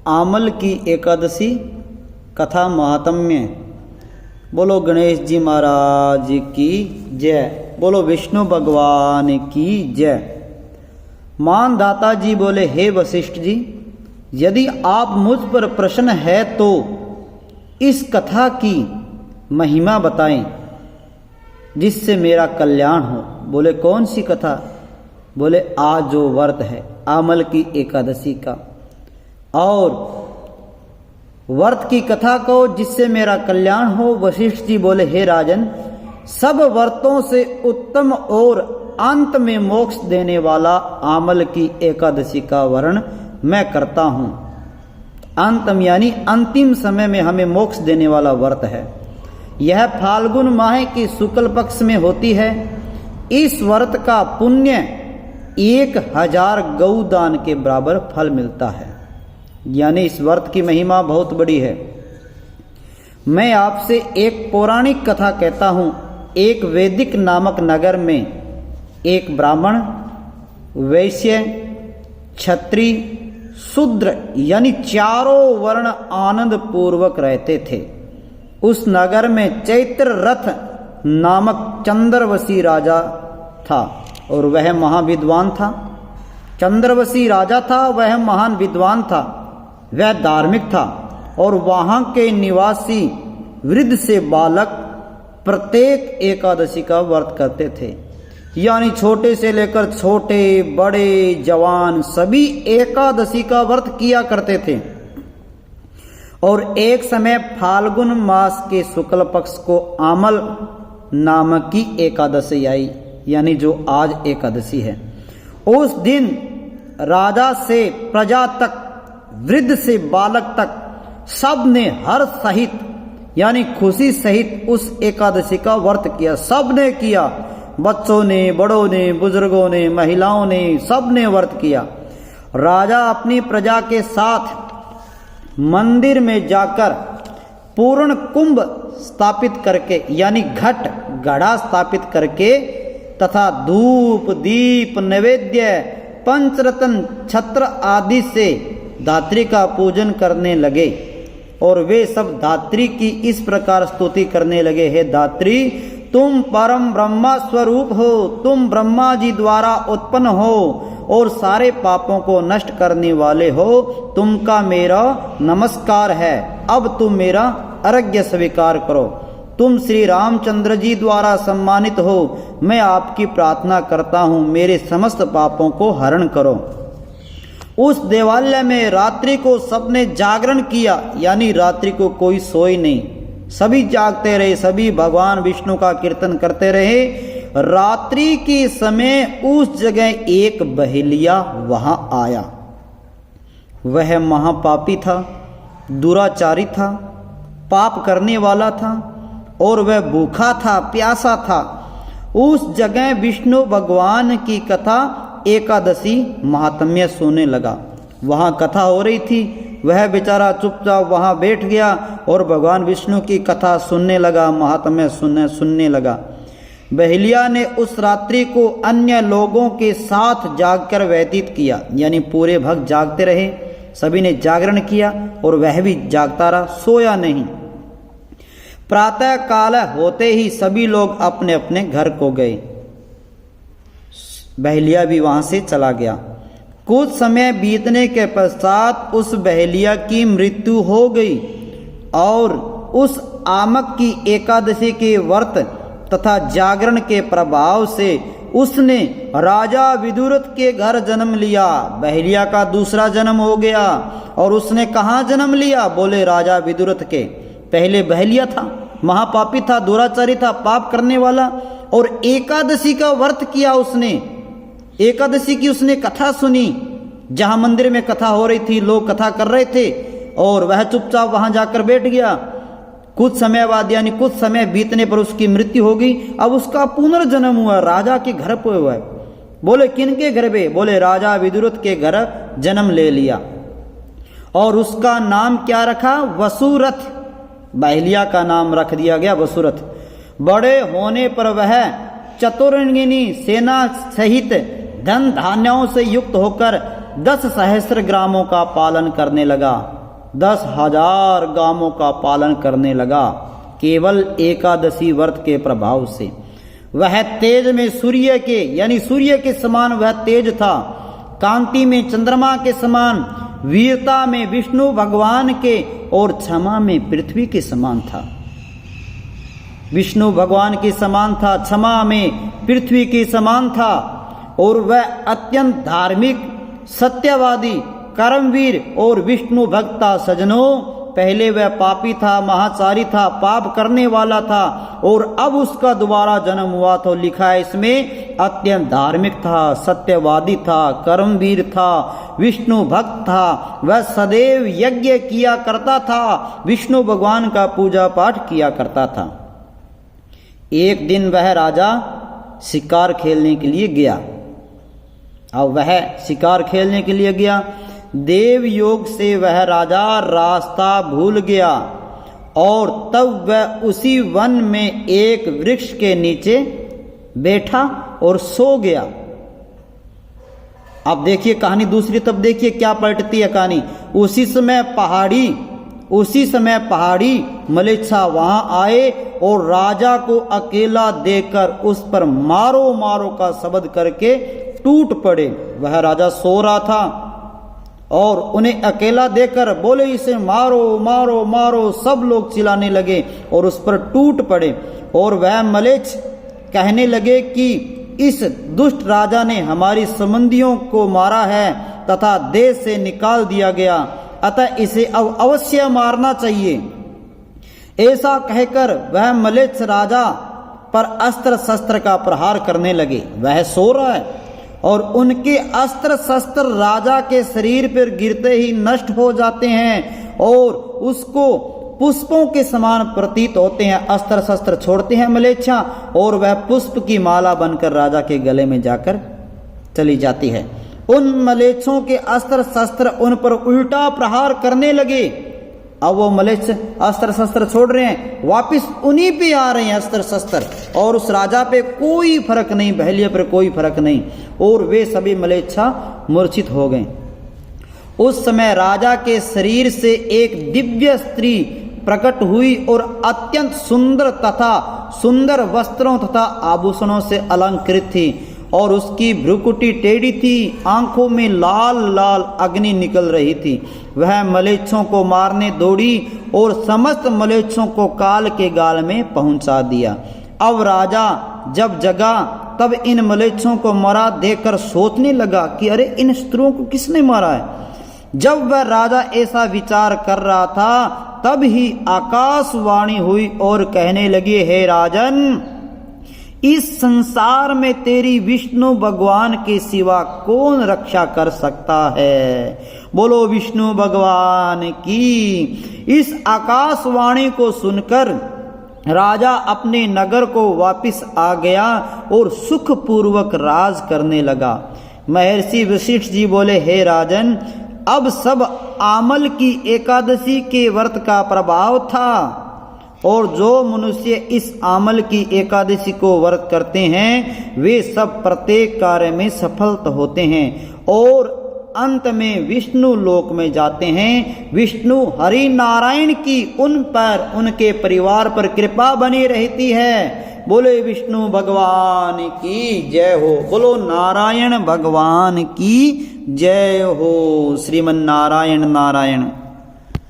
आमल की एकादशी कथा महात्म्य। बोलो गणेश जी महाराज की जय। बोलो विष्णु भगवान की जय। मानदाता जी बोले, हे वशिष्ठ जी, यदि आप मुझ पर प्रसन्न है तो इस कथा की महिमा बताएं जिससे मेरा कल्याण हो। बोले कौन सी कथा? बोले आज जो व्रत है आमल की एकादशी का, और व्रत की कथा को जिससे मेरा कल्याण हो। वशिष्ठ जी बोले, हे राजन, सब व्रतों से उत्तम और अंत में मोक्ष देने वाला आमल की एकादशी का वर्ण मैं करता हूँ। अंतम यानी अंतिम समय में हमें मोक्ष देने वाला व्रत है। यह फाल्गुन माह की शुक्ल पक्ष में होती है। इस व्रत का पुण्य 1000 गौदान के बराबर फल मिलता है। यानी इस व्रत की महिमा बहुत बड़ी है। मैं आपसे एक पौराणिक कथा कहता हूँ। एक वैदिक नामक नगर में एक ब्राह्मण, वैश्य, क्षत्रिय, शूद्र यानी चारों वर्ण आनंद पूर्वक रहते थे। उस नगर में चैत्र रथ नामक चंद्रवशी राजा था और वह महाविद्वान था। चंद्रवशी राजा था, वह महान विद्वान था, वह धार्मिक था और वहां के निवासी वृद्ध से बालक प्रत्येक एकादशी का व्रत करते थे। यानी छोटे से लेकर छोटे, बड़े, जवान सभी एकादशी का व्रत किया करते थे। और एक समय फाल्गुन मास के शुक्ल पक्ष को आमल नामक की एकादशी आई, यानी जो आज एकादशी है। उस दिन राजा से प्रजा तक, वृद्ध से बालक तक सब ने हर्ष सहित यानी खुशी सहित उस एकादशी का व्रत किया। सब ने किया, बच्चों ने, बड़ों ने, बुजुर्गों ने, महिलाओं ने, सब ने व्रत किया। राजा अपनी प्रजा के साथ मंदिर में जाकर पूर्ण कुंभ स्थापित करके यानी घड़ा स्थापित करके तथा धूप, दीप, नैवेद्य, पंचरत्न, छत्र आदि से धात्री का पूजन करने लगे। और वे सब धात्री की इस प्रकार स्तुति करने लगे, हे धात्री, तुम परम ब्रह्मा स्वरूप हो, तुम ब्रह्मा जी द्वारा उत्पन्न हो और सारे पापों को नष्ट करने वाले हो। तुमका मेरा नमस्कार है। अब तुम मेरा अर्घ्य स्वीकार करो। तुम श्री रामचंद्र जी द्वारा सम्मानित हो। मैं आपकी प्रार्थना करता हूँ, मेरे समस्त पापों को हरण करो। उस देवालय में रात्रि को सबने जागरण किया, यानी रात्रि को कोई सोए नहीं, सभी जागते रहे, सभी भगवान विष्णु का कीर्तन करते रहे। रात्रि के समय उस जगह एक बहेलिया वहां आया। वह महापापी था, दुराचारी था, पाप करने वाला था और वह भूखा था, प्यासा था। उस जगह विष्णु भगवान की कथा एकादशी महात्म्य सुनने लगा। वहां कथा हो रही थी, वह बेचारा चुपचाप वहां बैठ गया और भगवान विष्णु की कथा सुनने लगा, महात्म्य सुनने लगा। बहेलिया ने उस रात्रि को अन्य लोगों के साथ जागकर व्यतीत किया, यानी पूरे भक्त जागते रहे, सभी ने जागरण किया और वह भी जागता रहा, सोया नहीं। प्रातः काल होते ही सभी लोग अपने अपने घर को गए। बहेलिया भी वहां से चला गया। कुछ समय बीतने के पश्चात उस बहेलिया की मृत्यु हो गई और उस आमक की एकादशी के व्रत तथा जागरण के प्रभाव से उसने राजा विदुरथ के घर जन्म लिया। बहेलिया का दूसरा जन्म हो गया। और उसने कहाँ जन्म लिया? बोले राजा विदुरथ के। पहले बहेलिया था, महापापी था, दुराचारी था, पाप करने वाला, और एकादशी का व्रत किया उसने। एकादशी की उसने कथा सुनी, जहां मंदिर में कथा हो रही थी, लोग कथा कर रहे थे और वह चुपचाप वहां जाकर बैठ गया। कुछ समय बाद यानी कुछ समय बीतने पर उसकी मृत्यु हो गई। अब उसका पुनर्जन्म हुआ, राजा के घर पे हुआ। बोले किनके घर पे? बोले राजा विदुरथ के घर जन्म ले लिया। और उसका नाम क्या रखा? वसुरथ। बहेलिया का नाम रख दिया गया वसुरथ। बड़े होने पर वह चतुरंगिनी सेना सहित धन धान्यों से युक्त होकर 10 सहस्त्र ग्रामों का पालन करने लगा। 10,000 गामों का पालन करने लगा केवल एकादशी व्रत के प्रभाव से। वह तेज में सूर्य के यानी सूर्य के समान वह तेज था, कांति में चंद्रमा के समान, वीरता में विष्णु भगवान के और क्षमा में पृथ्वी के समान था। विष्णु भगवान के समान था, क्षमा में पृथ्वी के समान था। और वह अत्यंत धार्मिक, सत्यवादी, कर्मवीर और विष्णु भक्त था। सजनों, पहले वह पापी था, महाचारी था, पाप करने वाला था और अब उसका दोबारा जन्म हुआ तो लिखा है इसमें अत्यंत धार्मिक था, सत्यवादी था, कर्मवीर था, विष्णु भक्त था। वह सदैव यज्ञ किया करता था, विष्णु भगवान का पूजा पाठ किया करता था। एक दिन वह राजा शिकार खेलने के लिए गया। अब वह शिकार खेलने के लिए गया, देव योग से वह राजा रास्ता भूल गया और तब वह उसी वन में एक वृक्ष के नीचे बैठा और सो गया। अब देखिए कहानी दूसरी, तब देखिए क्या पलटती है कहानी। उसी समय पहाड़ी मलेच्छा वहां आए और राजा को अकेला देखकर उस पर मारो मारो का शब्द करके टूट पड़े। वह राजा सो रहा था और उन्हें अकेला देखकर बोले इसे मारो मारो मारो। सब लोग चिल्लाने लगे और उस पर टूट पड़े और वह मलेच्छ कहने लगे कि इस दुष्ट राजा ने हमारी संबंधियों को मारा है तथा देश से निकाल दिया गया, अतः इसे अब अवश्य मारना चाहिए। ऐसा कहकर वह मलेच्छ राजा पर अस्त्र शस्त्र का प्रहार करने लगे। वह सो रहा है और उनके अस्त्र शस्त्र राजा के शरीर पर गिरते ही नष्ट हो जाते हैं और उसको पुष्पों के समान प्रतीत होते हैं। अस्त्र शस्त्र छोड़ते हैं मलेच्छा और वह पुष्प की माला बनकर राजा के गले में जाकर चली जाती है। उन मलेच्छों के अस्त्र शस्त्र उन पर उल्टा प्रहार करने लगे। अब वो मलेच्छ अस्त्र शस्त्र छोड़ रहे हैं, वापिस उन्हीं पे आ रहे हैं अस्त्र शस्त्र और उस राजा पे कोई फर्क नहीं, बहलिया पर कोई फर्क नहीं और वे सभी मलेच्छा मूर्छित हो गए। उस समय राजा के शरीर से एक दिव्य स्त्री प्रकट हुई और अत्यंत सुंदर वस्त्रों तथा आभूषणों से अलंकृत थी और उसकी भ्रुकुटी टेढ़ी थी, आंखों में लाल लाल अग्नि निकल रही थी। वह मलेच्छों को मारने दौड़ी और समस्त मलेच्छों को काल के गाल में पहुंचा दिया। अब राजा जब जगा तब इन मलेच्छों को मरा देखकर सोचने लगा कि अरे इन स्त्रियों को किसने मारा है। जब वह राजा ऐसा विचार कर रहा था तब ही आकाशवाणी हुई और कहने लगी, हे राजन, इस संसार में तेरी विष्णु भगवान के सिवा कौन रक्षा कर सकता है। बोलो विष्णु भगवान की। इस आकाशवाणी को सुनकर राजा अपने नगर को वापस आ गया और सुख पूर्वक राज करने लगा। महर्षि वशिष्ठ जी बोले, हे राजन, अब सब आमल की एकादशी के व्रत का प्रभाव था और जो मनुष्य इस आमल की एकादशी को व्रत करते हैं वे सब प्रत्येक कार्य में सफल होते हैं और अंत में विष्णु लोक में जाते हैं। विष्णु हरि नारायण की उन पर, उनके परिवार पर कृपा बनी रहती है। बोले विष्णु भगवान की जय हो। बोलो नारायण भगवान की जय हो। श्रीमन नारायण नारायण।